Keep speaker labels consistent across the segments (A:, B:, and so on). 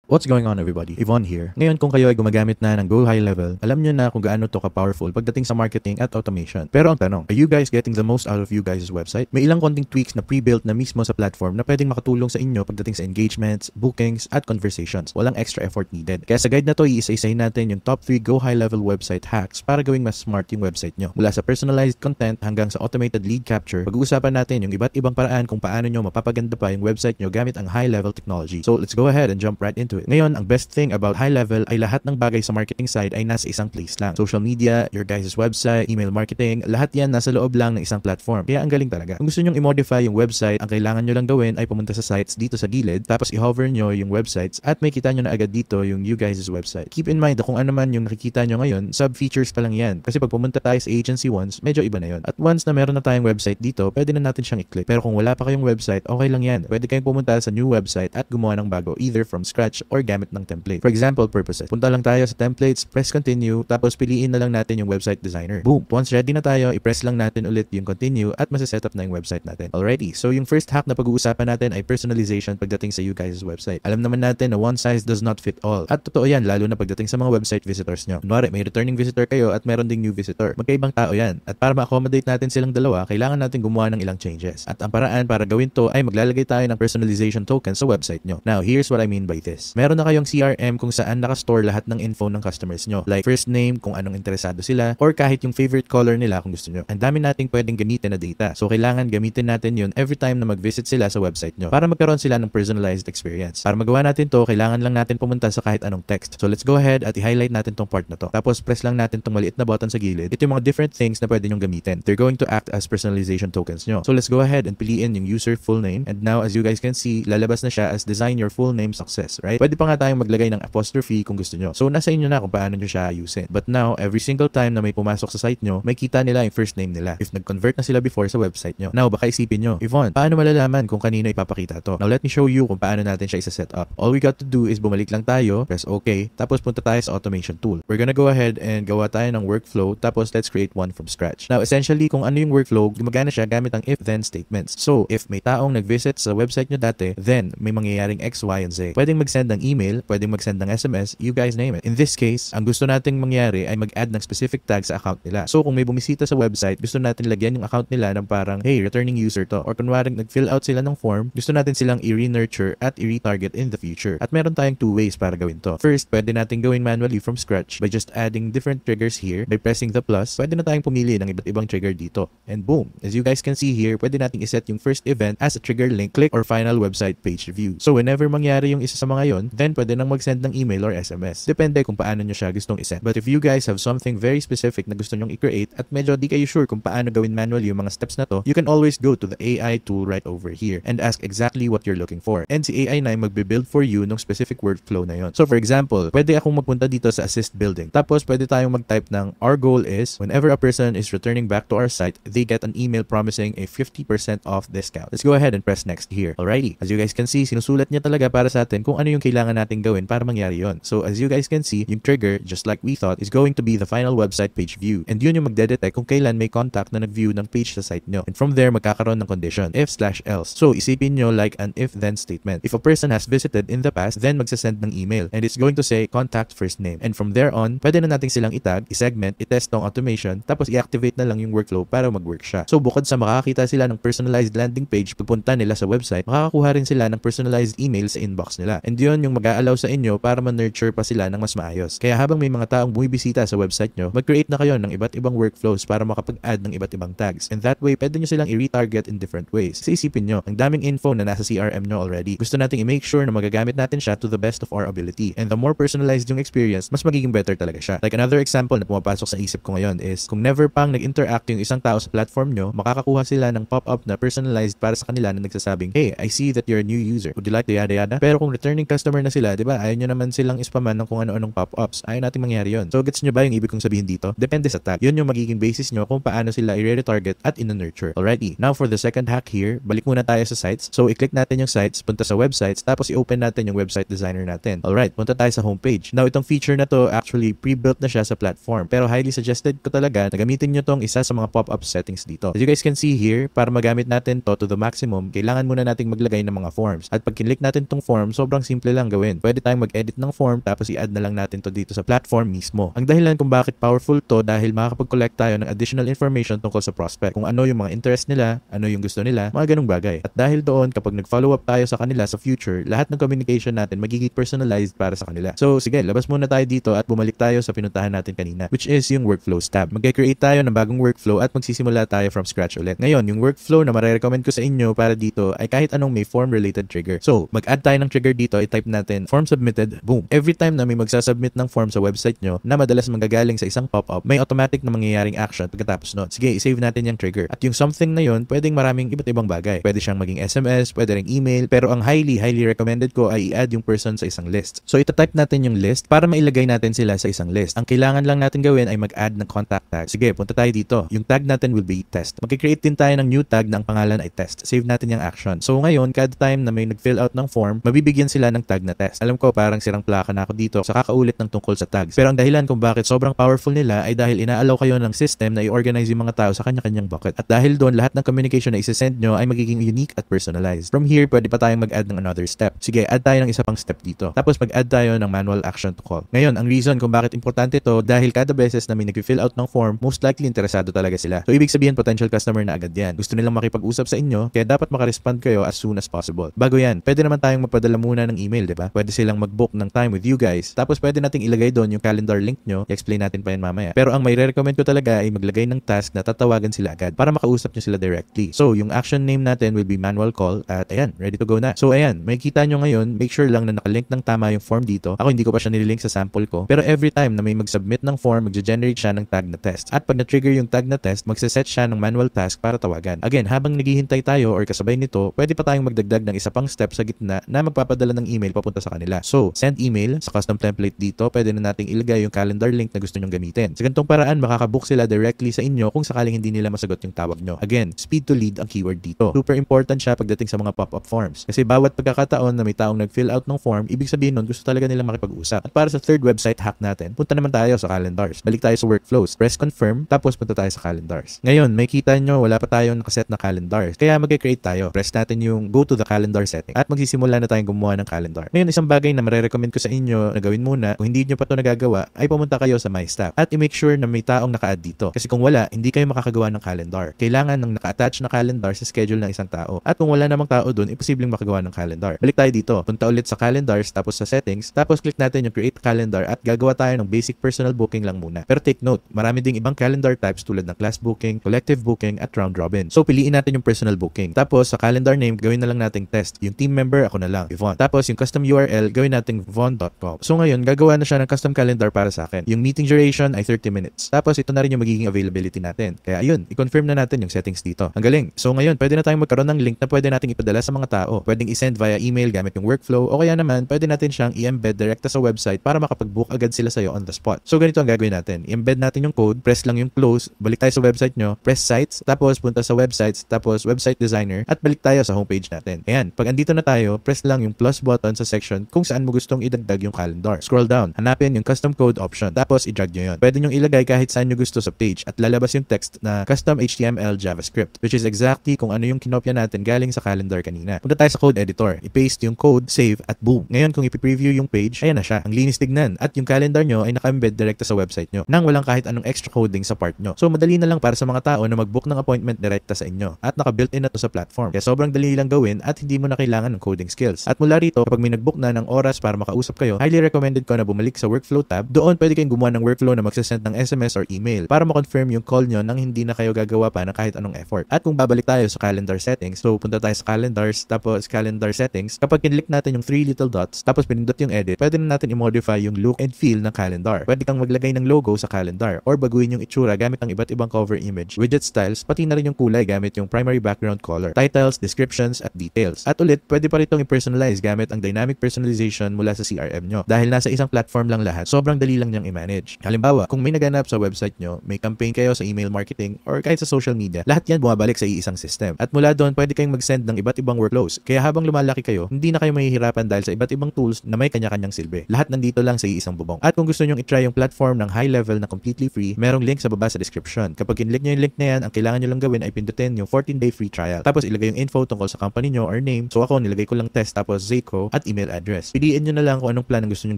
A: What's going on everybody? Yvonne here. Ngayon kung kayo ay gumagamit na ng Go High Level, alam nyo na kung gaano to ka-powerful pagdating sa marketing at automation. Pero ang tanong, are you guys getting the most out of you guys' website? May ilang konting tweaks na pre-built na mismo sa platform na pwedeng makatulong sa inyo pagdating sa engagements, bookings, at conversations. Walang extra effort needed. Kaya sa guide na to, iisa-isahin natin yung top 3 Go High Level website hacks para gawing mas smart yung website nyo. Mula sa personalized content hanggang sa automated lead capture, pag-uusapan natin yung iba't ibang paraan kung paano nyo mapapaganda pa yung website nyo gamit ang high level technology. So let's go ahead and jump right into it. Ngayon, ang best thing about high level ay lahat ng bagay sa marketing side ay nasa isang place lang. Social media, your guys' website, email marketing, lahat yan nasa loob lang ng isang platform. Kaya ang galing talaga. Kung gusto nyong i-modify yung website, ang kailangan nyo lang gawin ay pumunta sa sites dito sa gilid, tapos i-hover nyo yung websites at may kita nyo na agad dito yung you guys' website. Keep in mind na kung ano man yung nakikita nyo ngayon, sub-features pa lang yan. Kasi pag pumunta tayo sa agency once, medyo iba na yun. At once na meron na tayong website dito, pwede na natin siyang i-click. Pero kung wala pa kayong website, okay lang yan. Pwede kayong pumunta sa new website at gumawa ng bago, either from scratch or gamit ng template. For example purposes, punta lang tayo sa templates, press continue, tapos piliin na lang natin yung website designer. Boom! Once ready na tayo, i-press lang natin ulit yung continue at masiset up na yung website natin. Alrighty, so yung first hack na pag-uusapan natin ay personalization pagdating sa you guys' website. Alam naman natin na one size does not fit all. At totoo yan, lalo na pagdating sa mga website visitors nyo. Kunwari, may returning visitor kayo at meron ding new visitor. Magkaibang tao yan. At para ma-accommodate natin silang dalawa, kailangan natin gumawa ng ilang changes. At ang paraan para gawin to ay maglalagay tayo ng personalization token sa website nyo. Now, here's what I mean by this. Meron na kayong CRM kung saan nakastore lahat ng info ng customers nyo. Like first name, kung anong interesado sila, or kahit yung favorite color nila kung gusto nyo. Ang dami nating pwedeng gamitin na data. So, kailangan gamitin natin yun every time na mag-visit sila sa website nyo para magkaroon sila ng personalized experience. Para magawa natin to, kailangan lang natin pumunta sa kahit anong text. So, let's go ahead at i-highlight natin tong part na to. Tapos, press lang natin tong maliit na button sa gilid. Ito yung mga different things na pwede nyong gamitin. They're going to act as personalization tokens nyo. So, let's go ahead and piliin yung user full name. And now, as you guys can see, lalabas na siya as design your full name success, right? Pwede pa nga tayong maglagay ng apostrophe kung gusto nyo. So, nasa inyo na kung paano nyo siya ayusin. But now, every single time na may pumasok sa site nyo, may kita nila yung first name nila. If nag-convert na sila before sa website nyo. Now, baka isipin nyo, Yvonne, paano malalaman kung kanino ipapakita to? Now, let me show you kung paano natin siya isa-set up. All we got to do is bumalik lang tayo, press OK, tapos punta tayo sa automation tool. We're gonna go ahead and gawa tayo ng workflow, tapos let's create one from scratch. Now, essentially, kung ano yung workflow, gumagana siya gamit ang if-then statements. So, if may taong nag-visit sa website nyo dati, then may mangyayaring X, Y, and Z. Pwedeng mag-send ng email, pwedeng mag-send ng SMS, you guys name it. In this case, ang gusto nating mangyari ay mag-add ng specific tag sa account nila. So, kung may bumisita sa website, gusto natin lagyan yung account nila ng parang, hey, returning user to. Or kunwari, nag-fill out sila ng form, gusto natin silang i-re-nurture at i-retarget in the future. At meron tayong two ways para gawin to. First, pwede natin gawin manually from scratch by just adding different triggers here. By pressing the plus, pwede na tayong pumili ng iba't ibang trigger dito. And boom! As you guys can see here, pwede nating iset yung first event as a trigger link, click, or final website page review. So, whenever mangyari yung isa sa mga yon, then pwede nang mag-send ng email or SMS. Depende kung paano nyo siya gustong iset. But if you guys have something very specific na gusto nyong i-create at medyo di kayo sure kung paano gawin manually yung mga steps na to, you can always go to the AI tool right over here and ask exactly what you're looking for. And si AI na yung magbe-build for you ng specific workflow na yon. So for example, pwede akong magpunta dito sa assist building. Tapos pwede tayong mag-type ng our goal is whenever a person is returning back to our site, they get an email promising a 50% off discount. Let's go ahead and press next here. Alrighty. As you guys can see, sinusulat niya talaga para sa atin kung ano yung kailangan natin gawin para mangyari yon. So as you guys can see, yung trigger, just like we thought, is going to be the final website page view. And yun yung magdedetect kung kailan may contact na nag-view ng page sa site nyo. And from there, magkakaroon ng condition, if/else. So, isipin nyo like an if-then statement. If a person has visited in the past, then magsasend ng email. And it's going to say, contact first name. And from there on, pwede na natin silang itag, i-segment, i-test ng automation, tapos i-activate na lang yung workflow para mag-work siya. So, bukod sa makakita sila ng personalized landing page pagpunta nila sa website, makakakuha rin sila ng personalized email sa inbox nila. And yun yung mag-a-allow sa inyo para ma-nurture pa sila ng mas maayos. Kaya habang may mga taong bumibisita sa website nyo, mag-create na kayo ng iba't ibang workflows para makapag-add ng iba't ibang tags. And that way, pwede nyo silang i-retarget in different ways. Kasi isipin nyo, ang daming info na nasa CRM nyo already. Gusto nating i-make sure na magagamit natin siya to the best of our ability. And the more personalized yung experience, mas magiging better talaga siya. Like another example na pumapasok sa isip ko ngayon is, kung never pang nag-interact yung isang tao sa platform nyo, makakakuha sila ng pop-up na personalized para sa kanila na nagsasabing, hey, I see that you're a new user. Would you like to yada yada? Pero kung returning customer na sila, di ba, ayaw nyo naman silang ispaman ng kung ano-anong pop-ups. Ayaw natin mangyari yon. So, gets nyo ba yung ibig kong sabihin dito? Depende sa tag. Yun yung magiging basis nyo kung paano sila i-retarget at in-nurture. Alrighty. Now, for the second hack here, balik muna tayo sa sites. So, i-click natin yung sites, punta sa websites, tapos i-open natin yung website designer natin. Alright, punta tayo sa homepage. Now, itong feature na to, actually, pre-built na siya sa platform. Pero highly suggested ko talaga na gamitin nyo tong isa sa mga pop-up settings dito. As you guys can see here, para magamit natin to the maximum, kailangan muna nating maglagay ng mga forms. At pag kinlik natin tong form, sobrang simple lang gawin. Pwede tayong mag-edit ng form tapos i-add na lang natin to dito sa platform mismo. Ang dahilan kung bakit powerful to dahil makakapag-collect tayo ng additional information tungkol sa prospect. Kung ano yung mga interest nila, ano yung gusto nila, mga ganung bagay. At dahil doon, kapag nag-follow up tayo sa kanila sa future, lahat ng communication natin magiging personalized para sa kanila. So sige, labas muna tayo dito at bumalik tayo sa pinuntahan natin kanina, which is yung workflows tab. Mag-create tayo ng bagong workflow at magsisimula tayo from scratch ulit. Ngayon, yung workflow na marirecommend ko sa inyo para dito ay kahit anong may form-related trigger. So, mag-add tayo ng trigger dito, i-type natin form submitted, boom. Every time na may magsasubmit ng form sa website nyo na madalas manggagaling sa isang pop-up, may automatic na mangyayaring action pagkatapos nun. Sige, i-save natin yung trigger. At yung something na yun, pwedeng maraming iba't ibang bagay. Pwede siyang maging SMS, pwede ring email, pero ang highly recommended ko ay i-add yung person sa isang list. So, ita-type natin yung list para mailagay natin sila sa isang list. Ang kailangan lang natin gawin ay mag-add ng contact tag. Sige, punta tayo dito. Yung tag natin will be test. Mag-create din tayo ng new tag na ang pangalan ay test. Save natin yung action. So, ngayon, kada time na may nag-fill out ng form, mabibigyan sila ng tag na test. Alam ko, parang sirang plaka na ako dito sa kakaulit ng tungkol sa tags. Pero ang dahilan kung bakit sobrang powerful nila ay dahil inaalaw kayo ng system na i-organize yung mga tao sa kanya-kanyang bucket. At dahil doon, lahat ng communication na isi-send nyo ay magiging unique at personalized. From here, pwede pa tayong mag-add ng another step. Sige, add tayo ng isa pang step dito. Tapos mag-add tayo ng manual action to call. Ngayon, ang reason kung bakit importante ito dahil kada beses na may nag-fill out ng form, most likely interesado talaga sila. So, ibig sabihin potential customer na agad yan. Gusto nilang makipag-usap sa inyo, kaya dapat makarespond kayo as soon as possible. Bago yan, pwede naman tayong magpadala muna ng email, diba? Pwede silang mag-book ng time with you guys. Tapos pwede nating ilagay doon yung calendar link nyo. I-explain natin pa yan mamaya. Pero ang may re-recommend ko talaga ay maglagay ng task na tatawagan sila agad para makausap nyo sila directly. So, yung action name natin will be manual call at ayan, ready to go na. So, ayan, makikita nyo ngayon, make sure lang na nakalink ng tama yung form dito. Ako hindi ko pa siya nililink sa sample ko. Pero every time na may mag-submit ng form, mag-generate siya ng tag na test. At pag na-trigger yung tag na test, magse-set siya ng manual task para tawagan. Again, habang naghihintay tayo or kasabay nito, pwede pa tayong magdagdag ng isa pang step sa gitna na magpapadala ng email papunta sa kanila. So, send email sa custom template dito, pwede na nating ilagay yung calendar link na gusto nyong gamitin. Sa ganitong paraan, makakabook sila directly sa inyo kung sakaling hindi nila masagot yung tawag nyo. Again, speed to lead ang keyword dito. Super important siya pagdating sa mga pop-up forms. Kasi bawat pagkakataon na may taong nag-fill out ng form, ibig sabihin nun gusto talaga nila makipag-usap. At para sa third website hack natin, punta naman tayo sa calendars. Balik tayo sa workflows. Press confirm, tapos punta tayo sa calendars. Ngayon, may kita nyo, wala pa tayong nakaset na calendars. Kaya mag-create tayo. Press natin yung go to the calendar setting at magsisimula na tayong gumawa ng calendar. Ngayon, isang bagay na marirecommend ko sa inyo na gawin muna, kung hindi nyo pa ito nagagawa, ay pumunta kayo sa My Staff at i-make sure na may taong naka-add dito. Kasi kung wala, hindi kayo makakagawa ng calendar. Kailangan ng naka-attach na calendar sa schedule ng isang tao. At kung wala namang tao dun, imposibleng makagawa ng calendar. Balik tayo dito. Punta ulit sa calendars, tapos sa settings, tapos click natin yung create calendar at gagawa tayo ng basic personal booking lang muna. Pero take note, marami ding ibang calendar types tulad ng class booking, collective booking, at round robin. So, piliin natin yung personal booking. Tapos, sa calendar name, gawin na lang nating test. Yung team member, ako na lang, Yvonne. Tapos, yung custom URL, gawin nating yvonne.com. So, ngayon, gagawa na siya ng custom calendar para sa akin. Yung meeting duration ay 30 minutes. Tapos, ito na rin yung magiging availability natin. Kaya, ayun, i-confirm na natin yung settings dito. Ang galing. So, ngayon, pwede na tayong magkaroon ng link na pwede nating ipadala sa mga tao. Pwedeng i-send via email gamit yung workflow o kaya naman, pwede natin siyang i-embed direkta sa website para makapag-book agad sila sa'yo on the spot. So, ganito ang gagawin natin. I-embed natin yung code, press lang yung close, balik tayo sa website nyo, press sites, tapos punta sa websites, tapos website designer, at balik tayo sa homepage natin. Ayan, pag andito na tayo, press lang yung plus button sa section kung saan mo gustong idagdag yung calendar. Scroll down, hanapin yung custom code option, tapos i-drag nyo yun. Pwede nyo ilagay kahit saan nyo gusto sa page at lalabas yung text na custom HTML JavaScript, which is exactly kung ano yung kinopya natin galing sa calendar kanina. Punta tayo sa code editor, i-paste yung code, save, at boom. Ngayon, kung i-preview yung page, ayan na siya. Ang linis tignan. At yung calendar nyo ay naka-embed direkta sa website nyo nang walang kahit anong extra coding sa part nyo. So, madali na lang para sa mga tao na mag-book ng appointment direkta sa inyo. At naka-built-in na to sa platform. Kaya sobrang dali lang gawin at hindi mo na kailangan ng coding skills. At mula rito, kapag may nag-book na ng oras para makausap kayo, highly recommended ko na bumalik sa workflow tab. Doon, pwede kayong gumawa ng workflow na magsasend ng SMS or email para ma-confirm yung call nyo nang hindi na kayo gagawa pa ng kahit anong effort. At kung babalik tayo sa calendar settings, so punta tayo sa calendars, tapos calendar settings, kapag kinlik natin yung 3 little dots, tapos pinindot yung edit, pwede na natin i-modify yung look and feel ng calendar. Pwede kang maglagay ng logo sa calendar or baguhin yung itsura gamit ang iba't ibang cover image, widget styles, pati na rin yung kulay gamit yung primary background color, titles, descriptions, at details. At ulit, pwede pa rin itong i-personalize gamit ang dynamic personalization mula sa CRM nyo. Dahil nasa isang platform lang lahat, sobrang dali lang niyang i-manage. Halimbawa, kung may naganap sa website nyo, may campaign kayo sa email marketing or kahit sa social media, lahat yan bumabalik sa iisang system. At mula doon, pwede kayong mag-send ng iba't ibang workflows. Kaya habang lumalaki kayo, hindi na kayo mahihirapan dahil sa iba't ibang tools na may kanya-kanyang silbi. Lahat nandito lang sa iisang bubong. At kung gusto nyong i-try yung platform ng high level na completely free, merong link sa baba sa description. Kapag kinlik nyo yung link na yan, ang kailangan nyo lang gawin ay pindutin yung 14-day free trial. Tapos ilagay yung info tungkol sa company nyo or name. So ako, nilagay ko lang test tapos Zayco at email address. Piliin nyo na lang kung anong plan ang gusto nyo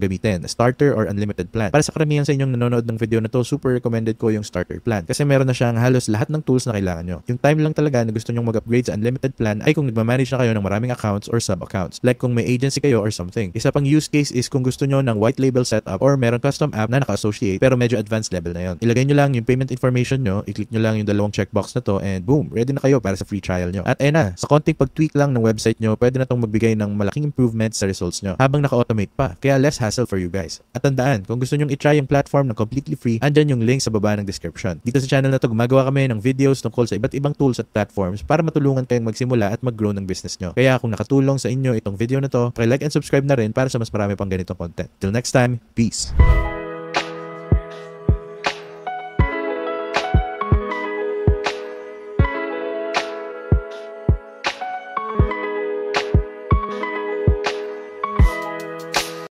A: gamitin, starter or unlimited plan. Para sa karamihan sa inyong nanonood ng video na to, super recommended ko yung starter plan kasi meron na siyang halos lahat ng tools na kailangan nyo. Yung time lang talaga na gusto nyong mag-upgrade sa unlimited plan ay kung nagmamanage na kayo ng maraming accounts or sub-accounts, like kung may agency kayo or something. Isa pang use case is kung gusto nyo ng white label setup or meron custom app na naka-associate pero medyo advanced level na yon. Ilagay nyo lang yung payment information nyo, i-click nyo lang yung dalawang checkbox na to and boom, ready na kayo para sa free trial nyo. At ayun na, sa konting pag-tweak lang ng website nyo, pwede na tong magbigay ng malaking improvements sa results nyo habang naka-automate pa. Kaya less hassle for you guys. At tandaan, kung gusto nyong i-try yung platform na completely free, andyan yung link sa baba ng description. Dito sa channel na to, gumagawa kami ng videos tungkol sa iba't ibang tools at platforms para matulungan kayong magsimula at mag-grow ng business nyo. Kaya kung nakatulong sa inyo itong video na to, like and subscribe na rin para sa mas marami pang ganitong content. Till next time, peace!